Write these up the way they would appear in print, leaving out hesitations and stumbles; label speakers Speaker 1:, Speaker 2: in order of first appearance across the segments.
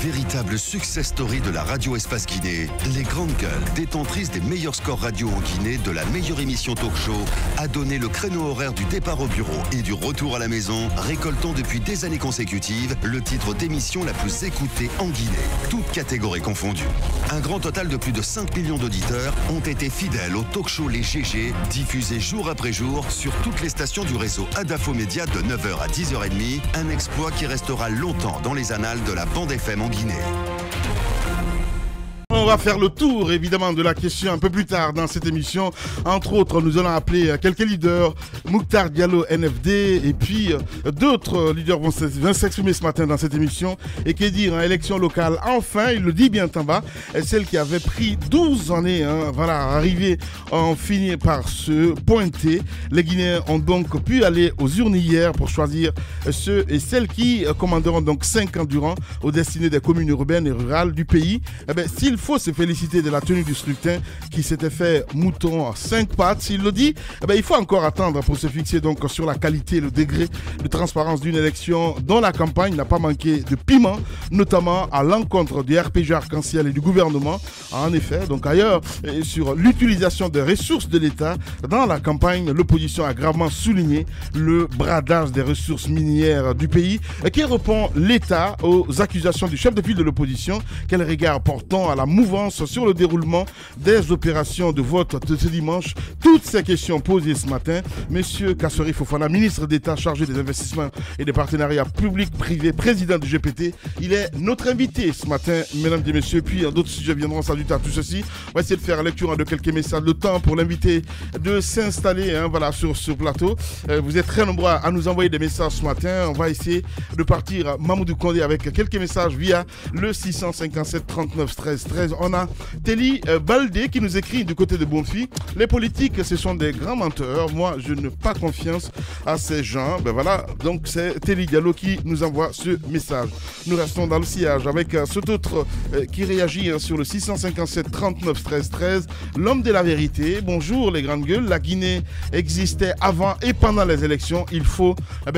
Speaker 1: Véritable success story de la radio Espace Guinée, les grandes gueules, détentrices des meilleurs scores radio en Guinée, de la meilleure émission talk show, a donné le créneau horaire du départ au bureau et du retour à la maison, récoltant depuis des années consécutives le titre d'émission la plus écoutée en Guinée, toutes catégories confondues. Un grand total de plus de 5 millions d'auditeurs ont été fidèles au talk show Les GG, diffusé jour après jour sur toutes les stations du réseau Adafo Média de 9h à 10h30, un exploit qui restera longtemps dans les annales de la bande FM en Guinée.
Speaker 2: On va faire le tour évidemment de la question un peu plus tard dans cette émission. Entre autres, nous allons appeler quelques leaders, Mouktar Diallo NFD et puis d'autres leaders vont s'exprimer ce matin dans cette émission. Et que dire, hein, élection locale, enfin, il le dit bien en bas, celle qui avait pris 12 années, arriver en finir par se pointer. Les Guinéens ont donc pu aller aux urnes hier pour choisir ceux et celles qui commanderont donc 5 ans durant aux destinées des communes urbaines et rurales du pays. S'il faut se féliciter de la tenue du scrutin qui s'était fait mouton à 5 pattes, s'il le dit, il faut encore attendre pour se fixer donc sur la qualité et le degré de transparence d'une élection dont la campagne n'a pas manqué de piment, notamment à l'encontre du RPG Arc-en-Ciel et du gouvernement. En effet, donc ailleurs, sur l'utilisation des ressources de l'État, dans la campagne, l'opposition a gravement souligné le bradage des ressources minières du pays. Qui répond l'État aux accusations du chef de file de l'opposition? Quel regard portant à la mouvance sur le déroulement des opérations de vote de ce dimanche? Toutes ces questions posées ce matin, Monsieur Kassori Fofana, ministre d'État chargé des investissements et des partenariats publics-privés, président du GPT, il est notre invité ce matin, mesdames et messieurs. Puis d'autres sujets viendront s'ajouter à tout ceci. On va essayer de faire lecture de quelques messages. Le temps pour l'invité de s'installer sur ce plateau. Vous êtes très nombreux à nous envoyer des messages ce matin. On va essayer de partir Mamoudou Kondé avec quelques messages via le 657 39 13 13. On a Téli Baldé qui nous écrit du côté de Bonfi: les politiques, ce sont des grands menteurs. Moi, je n'ai pas confiance à ces gens. Donc c'est Téli Diallo qui nous envoie ce message. Nous restons dans le sillage avec cet autre qui réagit sur le 657 39 13 13. L'homme de la vérité: bonjour les grandes gueules. La Guinée existait avant et pendant les élections. Il faut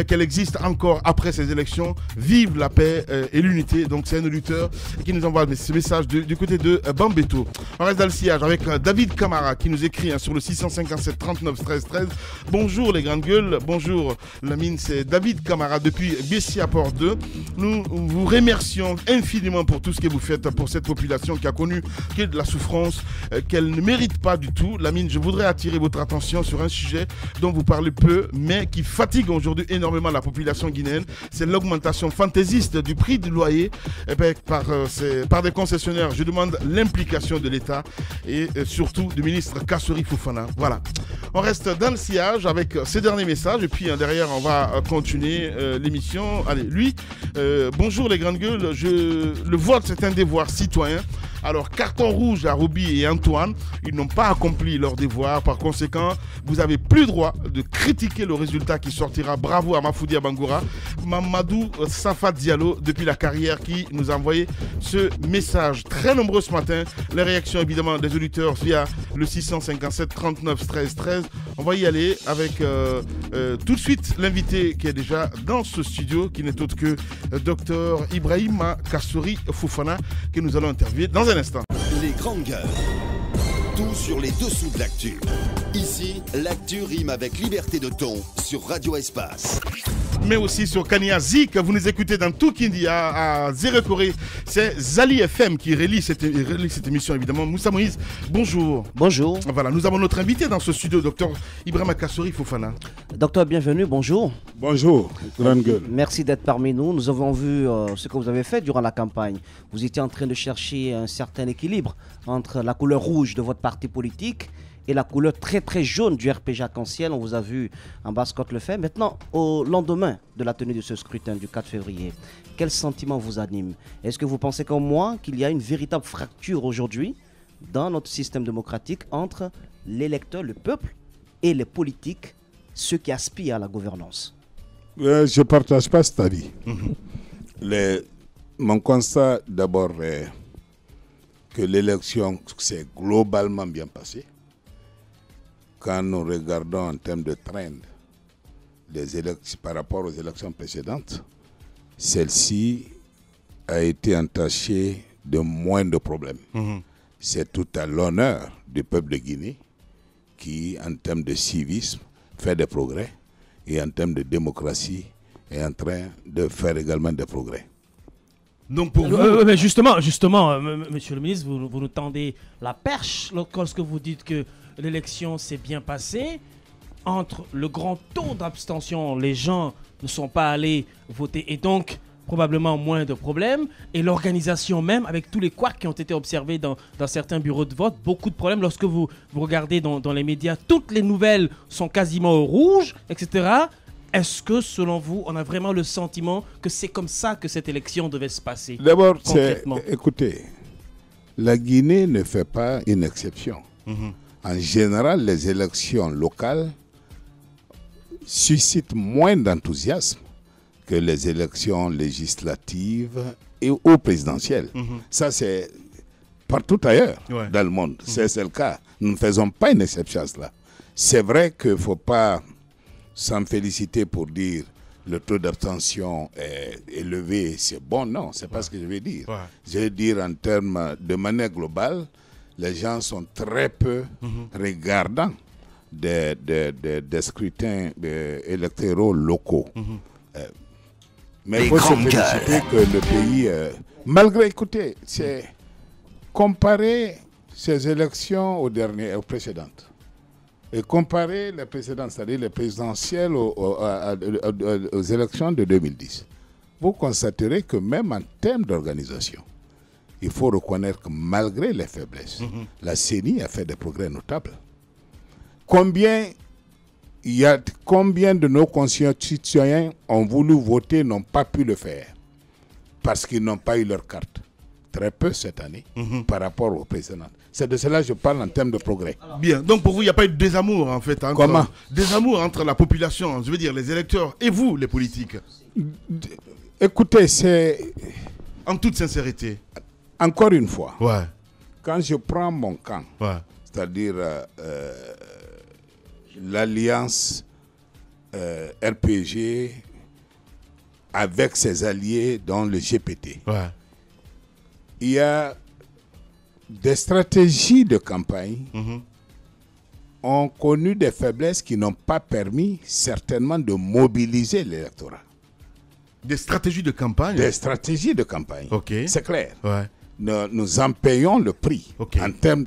Speaker 2: qu'elle existe encore après ces élections. Vive la paix et l'unité. Donc c'est un auditeur qui nous envoie ce message du côté de Bambeto. On reste dans le sillage avec David Camara qui nous écrit sur le 657 39 13 13. Bonjour les grandes gueules. Bonjour Lamine, c'est David Camara depuis Bessia Port 2. Nous vous remercions infiniment pour tout ce que vous faites pour cette population qui a connu de la souffrance qu'elle ne mérite pas du tout. Lamine, je voudrais attirer votre attention sur un sujet dont vous parlez peu mais qui fatigue aujourd'hui énormément la population guinéenne. C'est l'augmentation fantaisiste du prix du loyer par des concessionnaires. Je demande l'implication de l'État et surtout du ministre Kassori Fofana. Voilà. On reste dans le sillage avec ces derniers messages et puis derrière on va continuer l'émission. Allez, lui, bonjour les grandes gueules. Le vote, c'est un devoir citoyen. Alors, carton rouge à Roby et Antoine, ils n'ont pas accompli leur devoir. Par conséquent, vous n'avez plus le droit de critiquer le résultat qui sortira. Bravo à Mafoudi Abangura, Mamadou Safa Diallo, depuis la carrière, qui nous a envoyé ce message. Très nombreux ce matin, les réactions évidemment des auditeurs via le 657 39 13 13. On va y aller avec tout de suite l'invité qui est déjà dans ce studio, qui n'est autre que Dr Ibrahima Kassori Fofana, que nous allons interviewer dans un instant.
Speaker 1: Les grandes gueules. Tout sur les dessous de l'actu. Ici, l'actu rime avec liberté de ton sur Radio Espace.
Speaker 2: Mais aussi sur Kania Zik, vous nous écoutez dans tout Kindi à Zérekoré. C'est Zali FM qui relie cette émission évidemment. Moussa Moïse, bonjour.
Speaker 3: Bonjour.
Speaker 2: Voilà, nous avons notre invité dans ce studio, docteur Ibrahima Kassori Fofana.
Speaker 3: Docteur, bienvenue, bonjour.
Speaker 4: Bonjour, grande gueule.
Speaker 3: Merci d'être parmi nous. Nous avons vu ce que vous avez fait durant la campagne. Vous étiez en train de chercher un certain équilibre entre la couleur rouge de votre parti politique et la couleur très très jaune du RPG Arc-en-Ciel. On vous a vu en Basse-Côte le fait. Maintenant, au lendemain de la tenue de ce scrutin du 4 février, quel sentiment vous anime? Est-ce que vous pensez comme moi qu'il y a une véritable fracture aujourd'hui dans notre système démocratique entre l'électeur, le peuple, et les politiques, ceux qui aspirent à la gouvernance?
Speaker 4: Je ne partage pas cet avis. Mon constat d'abord est que l'élection s'est globalement bien passée. Quand nous regardons en termes de trend les élections par rapport aux élections précédentes, celle-ci a été entaché de moins de problèmes. C'est tout à l'honneur du peuple de Guinée qui, en termes de civisme, fait des progrès et en termes de démocratie est en train de faire également des progrès.
Speaker 2: Donc pour vous...
Speaker 5: mais justement, monsieur le ministre, vous nous tendez la perche lorsque vous dites que l'élection s'est bien passée. Entre le grand taux d'abstention, les gens ne sont pas allés voter et donc probablement moins de problèmes. Et l'organisation même, avec tous les couacs qui ont été observés dans certains bureaux de vote, beaucoup de problèmes. Lorsque vous regardez dans les médias, toutes les nouvelles sont quasiment au rouge, etc. Est-ce que, selon vous, on a vraiment le sentiment que c'est comme ça que cette élection devait se passer?
Speaker 4: D'abord, écoutez, la Guinée ne fait pas une exception. En général, les élections locales suscitent moins d'enthousiasme que les élections législatives et ou présidentielles. Ça, c'est partout ailleurs dans le monde. C'est le cas. Nous ne faisons pas une exception à cela. C'est vrai qu'il ne faut pas s'en féliciter pour dire le taux d'abstention est élevé, c'est bon. Non, c'est pas ce que je vais dire. Je veux dire en termes de manière globale, les gens sont très peu regardants des scrutins électoraux locaux. Mais il faut se féliciter que le pays, malgré, écoutez, c'est comparer ces élections aux précédentes. Et comparer les précédentes, c'est-à-dire les présidentielles aux élections de 2010. Vous constaterez que même en termes d'organisation, il faut reconnaître que malgré les faiblesses, la CENI a fait des progrès notables. Combien de nos concitoyens ont voulu voter, n'ont pas pu le faire parce qu'ils n'ont pas eu leur carte? Très peu cette année par rapport aux précédentes. C'est de cela que je parle en termes de progrès.
Speaker 2: Bien, donc pour vous, il n'y a pas eu de désamour en fait.
Speaker 4: Comment?
Speaker 2: Désamour entre la population, je veux dire les électeurs, et vous, les politiques.
Speaker 4: Écoutez, c'est...
Speaker 2: En toute sincérité.
Speaker 4: Encore une fois,
Speaker 2: Ouais.
Speaker 4: quand je prends mon camp, c'est-à-dire l'alliance RPG avec ses alliés dans le GPT, il y a des stratégies de campagne ont connu des faiblesses qui n'ont pas permis certainement de mobiliser l'électorat.
Speaker 2: Des stratégies de campagne?
Speaker 4: Des stratégies de campagne, c'est clair. Nous en payons le prix en termes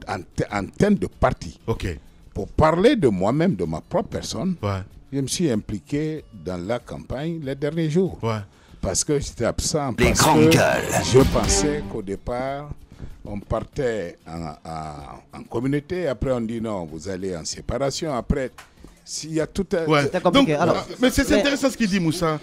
Speaker 4: de parti. Pour parler de moi-même, de ma propre personne, je me suis impliqué dans la campagne les derniers jours. Parce que j'étais absent, parce que je pensais qu'au départ, on partait en communauté, après on dit non, vous allez en séparation, après... S'il y a tout un...
Speaker 2: Donc, mais c'est intéressant ce qu'il dit, Moussa.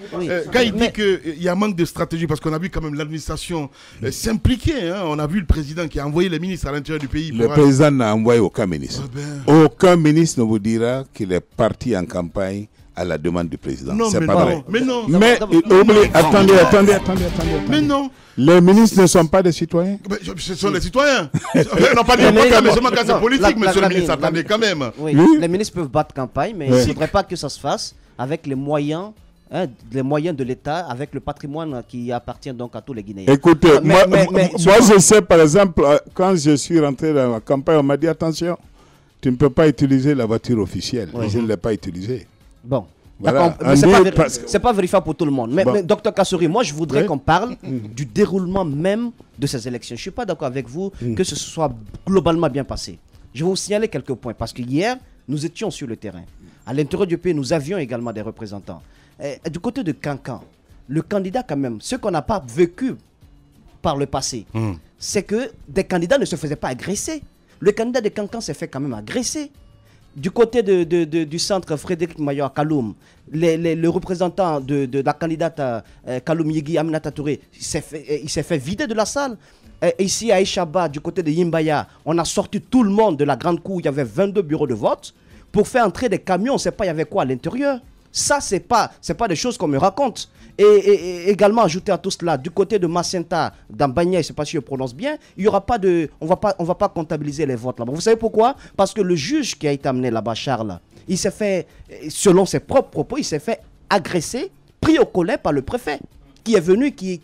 Speaker 2: Quand il dit qu'il y a un manque de stratégie, parce qu'on a vu quand même l'administration s'impliquer. On a vu le président qui a envoyé les ministres à l'intérieur du pays.
Speaker 4: Le président n'a envoyé aucun ministre. Aucun ministre ne vous dira qu'il est parti en campagne à la demande du président. C'est pas vrai.
Speaker 2: Mais non.
Speaker 4: Mais attendez.
Speaker 2: Mais non.
Speaker 4: Les ministres ne sont pas des citoyens.
Speaker 2: Ce sont les citoyens. On n'a pas dit mais c'est politique, monsieur le ministre. Attendez quand même.
Speaker 3: Oui, les ministres peuvent battre campagne, mais il ne faudrait pas que ça se fasse avec les moyens de l'État, avec le patrimoine qui appartient donc à tous les Guinéens.
Speaker 4: Écoutez, moi je sais par exemple, quand je suis rentré dans la campagne, on m'a dit attention, tu ne peux pas utiliser la voiture officielle. Je ne l'ai pas utilisée.
Speaker 3: Bon.
Speaker 4: Voilà.
Speaker 3: C'est pas vérifiable pour tout le monde. Mais Dr Kassouri, moi je voudrais qu'on parle du déroulement même de ces élections. Je ne suis pas d'accord avec vous que ce soit globalement bien passé. Je vais vous signaler quelques points parce que hier, nous étions sur le terrain. À l'intérieur du pays, nous avions également des représentants. Du côté de Kankan, le candidat quand même, ce qu'on n'a pas vécu par le passé, c'est que des candidats ne se faisaient pas agresser. Le candidat de Kankan s'est fait quand même agresser. Du côté du centre Frédéric Mayor Kaloum, le représentant de la candidate Kaloum Yigi Aminata Touré, il s'est fait vider de la salle. Ici à Echaba, du côté de Yimbaya, on a sorti tout le monde de la grande cour. Il y avait 22 bureaux de vote pour faire entrer des camions. On ne sait pas il y avait quoi à l'intérieur. Ça, c'est pas des choses qu'on me raconte. Et également, ajouter à tout cela, du côté de Macenta, dans Bagné, je ne sais pas si je prononce bien, il y aura pas de, on va pas comptabiliser les votes là-bas. Vous savez pourquoi? Parce que le juge qui a été amené là-bas, Charles, il s'est fait, selon ses propres propos, il s'est fait agresser, pris au collet par le préfet. qui est venu, qui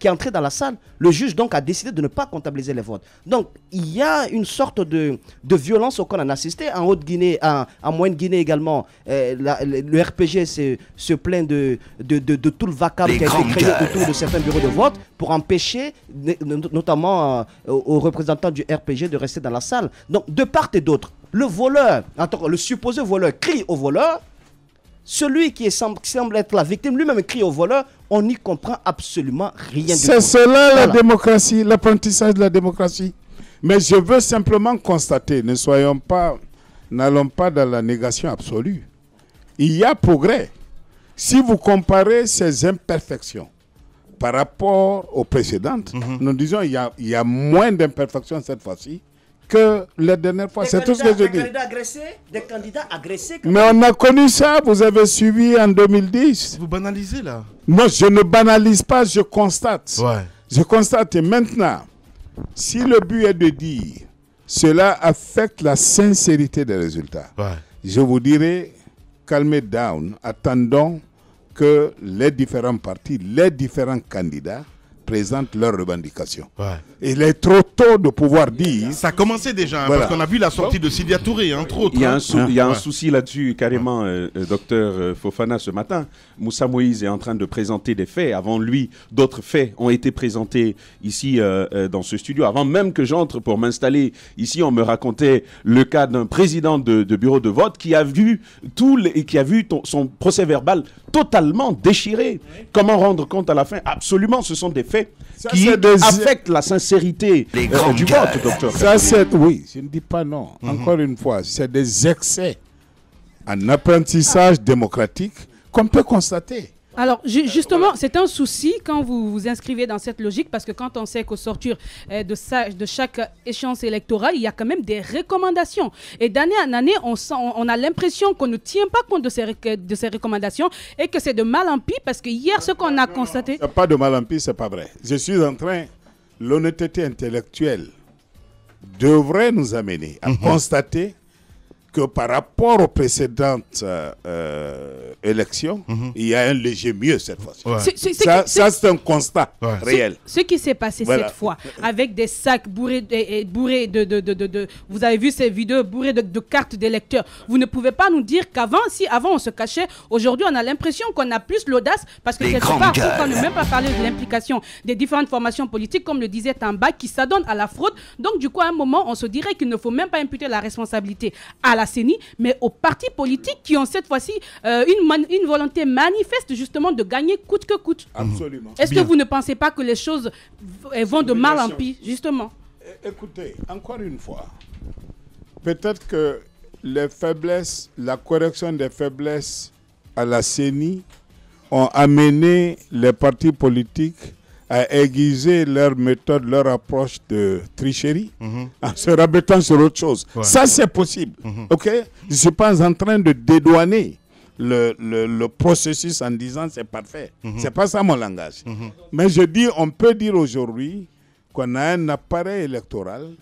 Speaker 3: est entré dans la salle. Le juge donc a décidé de ne pas comptabiliser les votes. Donc il y a une sorte de violence auquel on a assisté. En Haute-Guinée, en Moyenne-Guinée également, le RPG se plaint de tout le vacarme qui a été créé autour de certains bureaux de vote pour empêcher notamment aux représentants du RPG de rester dans la salle. Donc de part et d'autre, le voleur, le supposé voleur crie au voleur. Celui qui semble être la victime lui-même crie au voleur, on n'y comprend absolument rien du tout.
Speaker 4: C'est cela la démocratie, l'apprentissage de la démocratie. Mais je veux simplement constater, n'allons pas dans la négation absolue. Il y a progrès. Si vous comparez ces imperfections par rapport aux précédentes, nous disons qu'il y a moins d'imperfections cette fois-ci que la dernière fois. C'est tout ce que je dis.
Speaker 3: Des candidats agressés.
Speaker 4: Mais on a connu ça, vous avez suivi en 2010.
Speaker 2: Vous banalisez là?
Speaker 4: Non, je ne banalise pas, je constate.
Speaker 2: Ouais.
Speaker 4: Je constate. Et maintenant, si le but est de dire cela affecte la sincérité des résultats, je vous dirais, calmez down, attendons que les différents partis, les différents candidats présentent leurs revendications. Il est trop tôt de pouvoir dire...
Speaker 2: Ça a commencé déjà, parce qu'on a vu la sortie de Sylvia Touré, entre autres.
Speaker 6: Il y a un souci là-dessus, carrément, docteur Fofana, ce matin. Moussa Moïse est en train de présenter des faits. Avant lui, d'autres faits ont été présentés ici, dans ce studio. Avant même que j'entre pour m'installer ici, on me racontait le cas d'un président de bureau de vote qui a vu, son procès verbal totalement déchiré. Comment rendre compte à la fin? Absolument, ce sont des faits qui affectent la sincérité du vote, docteur.
Speaker 4: Oui, je ne dis pas non. Encore une fois, c'est des excès en apprentissage démocratique qu'on peut constater.
Speaker 7: Alors, justement, c'est un souci quand vous vous inscrivez dans cette logique, parce que quand on sait qu'au sortir de chaque échéance électorale, il y a quand même des recommandations. Et d'année en année, on a l'impression qu'on ne tient pas compte de ces recommandations et que c'est de mal en pis, parce que hier, ce qu'on a constaté...
Speaker 4: C'est pas de mal en pis, c'est pas vrai. Je suis en train... L'honnêteté intellectuelle devrait nous amener à constater que par rapport aux précédentes élections, il y a un léger mieux cette fois-ci. Ça, c'est un constat réel.
Speaker 7: Ce qui s'est passé cette fois, avec des sacs bourrés de... Vous avez vu ces vidéos bourrées de cartes d'électeurs. Vous ne pouvez pas nous dire qu'avant, avant on se cachait, aujourd'hui on a l'impression qu'on a plus l'audace, parce que quelque part, on ne peut même pas parler de l'implication des différentes formations politiques, comme le disait Tamba, qui s'adonnent à la fraude. Donc du coup, à un moment, on se dirait qu'il ne faut même pas imputer la responsabilité à la CENI, mais aux partis politiques qui ont cette fois-ci une volonté manifeste justement de gagner coûte que coûte.
Speaker 4: Absolument.
Speaker 7: Est-ce que vous ne pensez pas que les choses vont de mal en pis, justement?
Speaker 4: Écoutez, encore une fois, peut-être que les faiblesses, la correction des faiblesses à la CENI ont amené les partis politiques à aiguiser leur méthode, leur approche de tricherie, en se rabattant sur autre chose. Ça, c'est possible. Ok? Je ne suis pas en train de dédouaner le processus en disant c'est parfait. C'est pas ça mon langage. Mais je dis, on peut dire aujourd'hui qu'on a un appareil électoral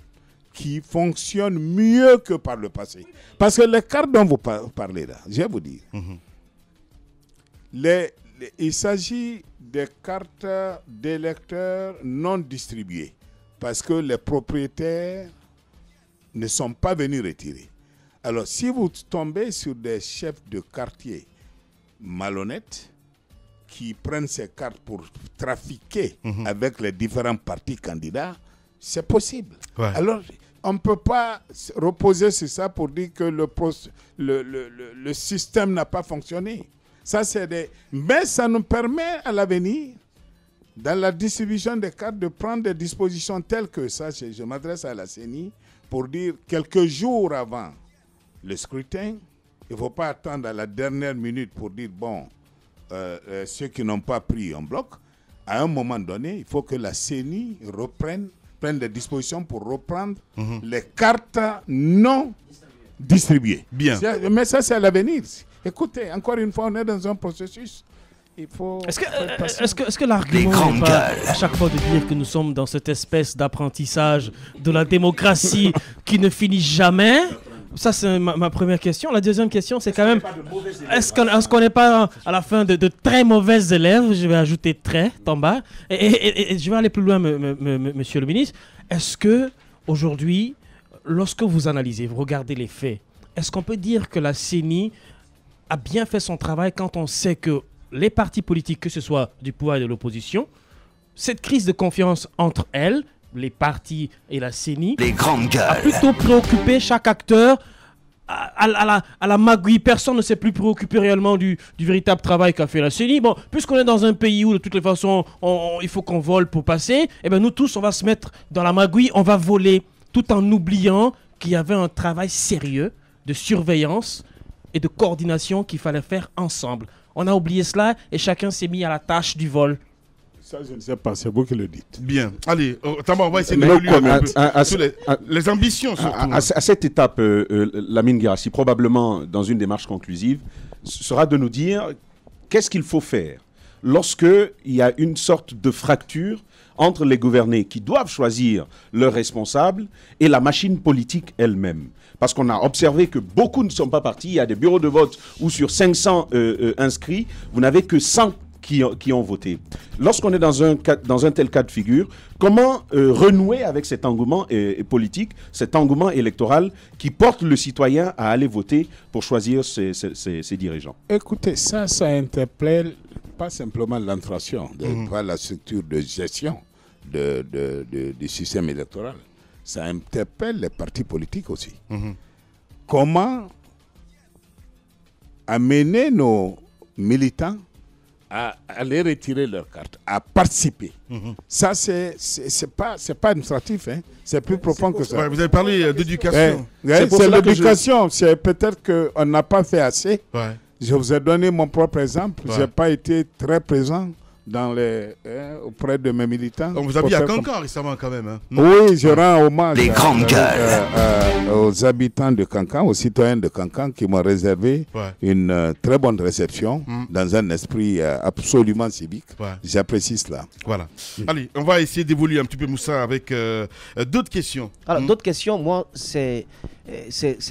Speaker 4: qui fonctionne mieux que par le passé. Parce que les cartes dont vous parlez là, je vais vous dire, il s'agit des cartes d'électeurs non distribuées parce que les propriétaires ne sont pas venus retirer. Alors, si vous tombez sur des chefs de quartier malhonnêtes qui prennent ces cartes pour trafiquer avec les différents partis candidats, c'est possible. Alors, on ne peut pas reposer sur ça pour dire que le système n'a pas fonctionné. Ça, mais ça nous permet à l'avenir, dans la distribution des cartes, de prendre des dispositions telles que ça. Je m'adresse à la CENI pour dire quelques jours avant le scrutin, il ne faut pas attendre à la dernière minute pour dire, bon, ceux qui n'ont pas pris en bloc, à un moment donné, il faut que la CENI prenne des dispositions pour reprendre les cartes non distribuées.
Speaker 2: Bien.
Speaker 4: Mais ça, c'est à l'avenir. Écoutez, encore une fois, on est dans un processus. Il faut...
Speaker 5: Est-ce que l'argument n'est pas à chaque fois de dire que nous sommes dans cette espèce d'apprentissage de la démocratie qui ne finit jamais? Ça, c'est ma première question. La deuxième question, c'est quand même... Est-ce qu'on n'est pas à la fin de très mauvais élèves? Je vais ajouter très en bas. Et je vais aller plus loin, monsieur le ministre. Est-ce que aujourd'hui, lorsque vous analysez, vous regardez les faits, est-ce qu'on peut dire que la CENI a bien fait son travail quand on sait que les partis politiques, que ce soit du pouvoir et de l'opposition, cette crise de confiance entre elles, les partis et la CENI,
Speaker 1: les grandes gueules,
Speaker 5: a plutôt préoccupé chaque acteur à la magouille. Personne ne s'est plus préoccupé réellement du véritable travail qu'a fait la CENI. Bon, puisqu'on est dans un pays où de toutes les façons il faut qu'on vole pour passer, eh ben nous tous on va se mettre dans la magouille, on va voler, tout en oubliant qu'il y avait un travail sérieux de surveillance et de coordination qu'il fallait faire ensemble. On a oublié cela et chacun s'est mis à la tâche du vol.
Speaker 4: Ça, je ne sais pas, c'est vous qui le dites.
Speaker 2: Bien. Allez, on va essayer d'évoluer les ambitions surtout.
Speaker 6: À cette étape, Lamine Guirassy, probablement dans une démarche conclusive, sera de nous dire qu'est-ce qu'il faut faire lorsqu'il y a une sorte de fracture entre les gouvernés qui doivent choisir leurs responsables et la machine politique elle-même. Parce qu'on a observé que beaucoup ne sont pas partis. Il y a des bureaux de vote où sur 500 inscrits, vous n'avez que 100 qui ont voté. Lorsqu'on est dans un tel cas de figure, comment renouer avec cet engouement politique, cet engouement électoral qui porte le citoyen à aller voter pour choisir ses dirigeants?
Speaker 4: Écoutez, ça interpelle pas simplement l'administration, pas la structure de gestion du système électoral. Ça interpelle les partis politiques aussi. Comment amener nos militants à aller retirer leur carte, à participer. Ça, c'est pas administratif, hein. C'est plus profond que ça.
Speaker 2: Ouais, vous avez parlé d'éducation.
Speaker 4: C'est l'éducation. C'est peut-être qu'on n'a pas fait assez. Ouais. Je vous ai donné mon propre exemple. Je n'ai pas été très présent auprès de mes militants.
Speaker 2: On vous a mis à Cancan récemment quand même. Hein.
Speaker 4: Oui, je rends hommage
Speaker 1: aux
Speaker 4: habitants de Cancan, aux citoyens de Cancan qui m'ont réservé une très bonne réception dans un esprit absolument civique. J'apprécie cela.
Speaker 2: Voilà. Allez, on va essayer d'évoluer un petit peu, Moussa, avec d'autres questions.
Speaker 3: Alors, d'autres questions, moi, c'est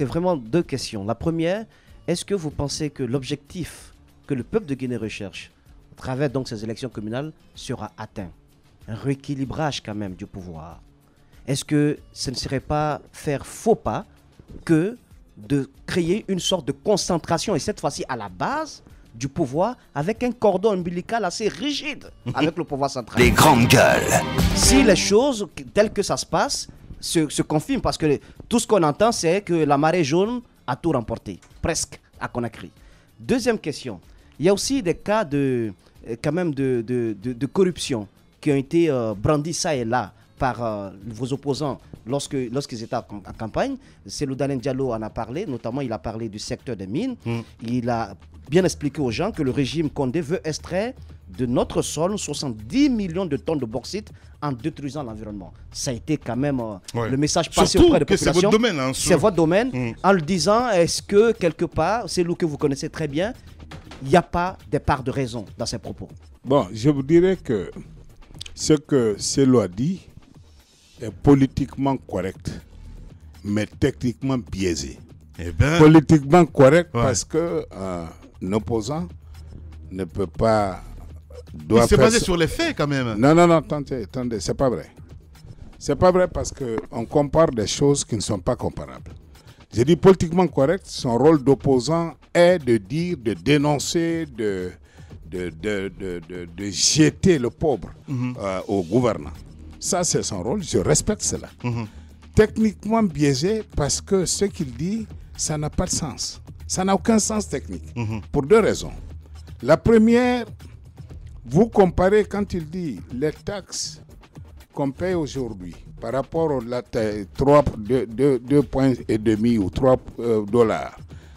Speaker 3: vraiment deux questions. La première, est-ce que vous pensez que l'objectif que le peuple de Guinée recherche à travers donc ces élections communales sera atteint? Un rééquilibrage quand même du pouvoir. Est-ce que ce ne serait pas faire faux pas que de créer une sorte de concentration, et cette fois-ci à la base du pouvoir, avec un cordon ombilical assez rigide avec le pouvoir central?
Speaker 1: Les grandes gueules.
Speaker 3: Si les choses telles que ça se passe se confirment, parce que tout ce qu'on entend, c'est que la marée jaune a tout remporté, presque, à Conakry. Deuxième question, il y a aussi des cas de corruption qui ont été brandis ça et là par vos opposants lorsqu'ils étaient en campagne. Selou Dalein Diallo en a parlé, notamment il a parlé du secteur des mines. Il a bien expliqué aux gens que le régime Condé veut extraire de notre sol 70 millions de tonnes de bauxite en détruisant l'environnement. Ça a été quand même le message passé auprès des populations.
Speaker 2: C'est votre domaine. Hein,
Speaker 3: c'est votre domaine. En le disant, est-ce que quelque part, c'est l'eau que vous connaissez très bien, il n'y a pas de part de raison dans ces propos?
Speaker 4: Bon, je vous dirais que ce que Selou a dit est politiquement correct, mais techniquement biaisé. Politiquement correct parce que un opposant ne peut pas...
Speaker 2: C'est basé sur les faits quand même.
Speaker 4: Non, attendez, c'est pas vrai. C'est pas vrai parce qu'on compare des choses qui ne sont pas comparables. J'ai dit politiquement correct, son rôle d'opposant est de dire, de dénoncer, de jeter le pauvre au gouvernement. Ça, c'est son rôle, je respecte cela. Techniquement biaisé parce que ce qu'il dit, ça n'a pas de sens. Ça n'a aucun sens technique, pour deux raisons. La première, vous comparez quand il dit les taxes qu'on paye aujourd'hui par rapport aux 2,5 points ou 3 dollars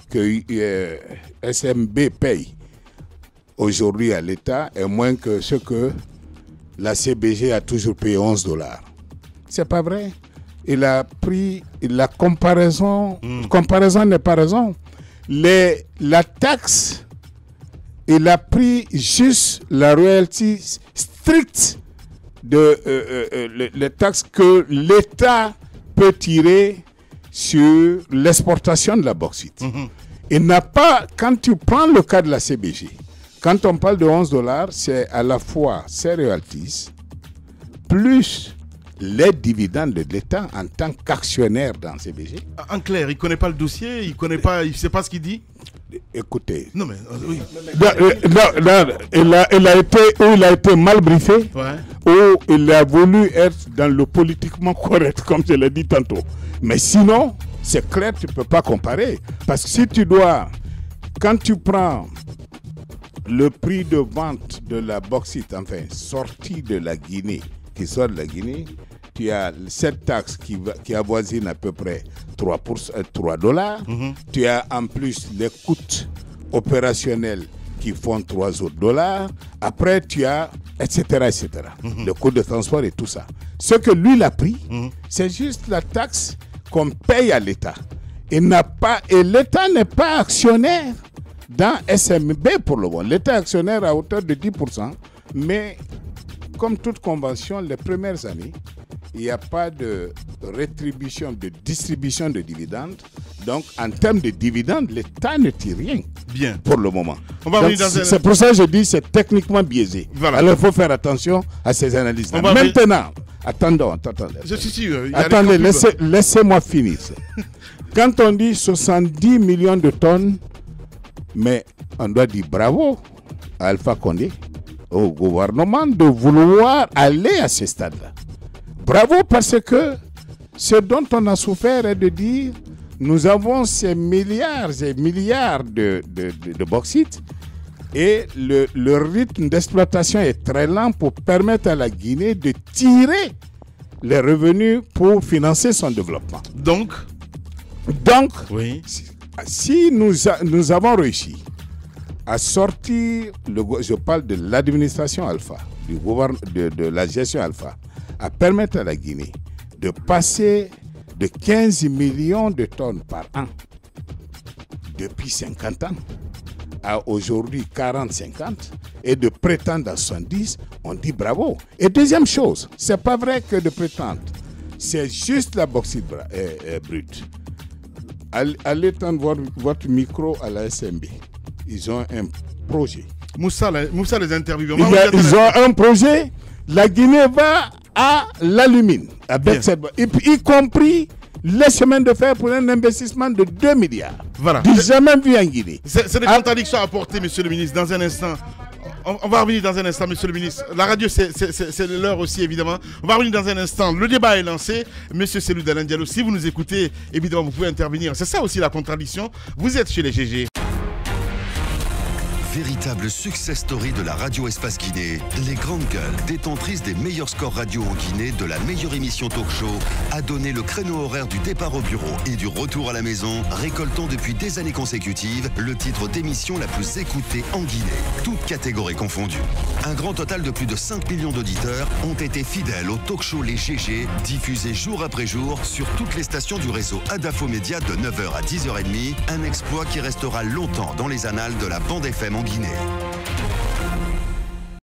Speaker 4: que SMB paye aujourd'hui à l'État est moins que ce que la CBG a toujours payé 11 dollars. C'est pas vrai. Il a pris la comparaison. Comparaison n'est pas raison. La taxe, il a pris juste la royalty stricte de les taxes que l'État peut tirer sur l'exportation de la bauxite. Il n'a pas, quand tu prends le cas de la CBG, quand on parle de 11 $, c'est à la fois ses royalties, plus les dividendes de l'État en tant qu'actionnaire dans CBG.
Speaker 2: En clair, il ne connaît pas le dossier, il ne sait pas ce qu'il dit.
Speaker 4: Écoutez,
Speaker 2: non mais oui.
Speaker 4: Il a été mal briefé, ou il a voulu être dans le politiquement correct, comme je l'ai dit tantôt. Mais sinon, c'est clair, tu ne peux pas comparer. Parce que si tu dois, quand tu prends le prix de vente de la bauxite, enfin, sortie de la Guinée, qui sort de la Guinée, tu as cette taxe qui avoisine à peu près 3 $. Tu as en plus les coûts opérationnels qui font 3 autres $. Après, tu as, etc., etc. Le coût de transport et tout ça. Ce que lui, il a pris, c'est juste la taxe qu'on paye à l'État. Et l'État n'est pas actionnaire dans SMB pour le moment. L'État est actionnaire à hauteur de 10%, mais comme toute convention, les premières années, il n'y a pas de rétribution, de distribution de dividendes. Donc, en termes de dividendes, l'État ne tire rien.
Speaker 2: Bien.
Speaker 4: Pour le moment.
Speaker 2: C'est
Speaker 4: pour ça que je dis que c'est techniquement biaisé. Voilà. Alors, il faut faire attention à ces analyses-là. Maintenant, attendez. Attendez, laissez-moi finir. Quand on dit 70 millions de tonnes, mais on doit dire bravo à Alpha Condé, au gouvernement, de vouloir aller à ce stade-là. Bravo, parce que ce dont on a souffert est de dire nous avons ces milliards et milliards de bauxite et le rythme d'exploitation est très lent pour permettre à la Guinée de tirer les revenus pour financer son développement.
Speaker 2: Donc
Speaker 4: oui. Si nous avons réussi à sortir, je parle de l'administration Alpha, de la gestion Alpha, à permettre à la Guinée de passer de 15 millions de tonnes par an depuis 50 ans à aujourd'hui 40-50 et de prétendre à 70, on dit bravo. Et deuxième chose, c'est pas vrai que de prétendre, c'est juste la bauxite brute. Allez tendre votre micro à la SMB. Ils ont un projet.
Speaker 2: Moussa les interviews.
Speaker 4: Ils ont un projet. La Guinée va à l'alumine, y compris les chemins de fer pour un investissement de 2 milliards.
Speaker 2: Voilà.
Speaker 4: J'ai jamais vu en Guinée.
Speaker 2: C'est des contradictions à apporter, monsieur le ministre, dans un instant. On va revenir dans un instant, monsieur le ministre. La radio, c'est l'heure aussi, évidemment. On va revenir dans un instant. Le débat est lancé. Monsieur Cellou Dalein Diallo, si vous nous écoutez, évidemment, vous pouvez intervenir. C'est ça aussi la contradiction. Vous êtes chez les GG.
Speaker 1: Véritable success story de la radio Espace Guinée, les grandes gueules, détentrices des meilleurs scores radio en Guinée, de la meilleure émission talk show, a donné le créneau horaire du départ au bureau et du retour à la maison, récoltant depuis des années consécutives le titre d'émission la plus écoutée en Guinée, toutes catégories confondues. Un grand total de plus de 5 millions d'auditeurs ont été fidèles au talk show Les GG, diffusé jour après jour sur toutes les stations du réseau Adafo Média de 9h à 10h30, un exploit qui restera longtemps dans les annales de la bande FM en Guinée.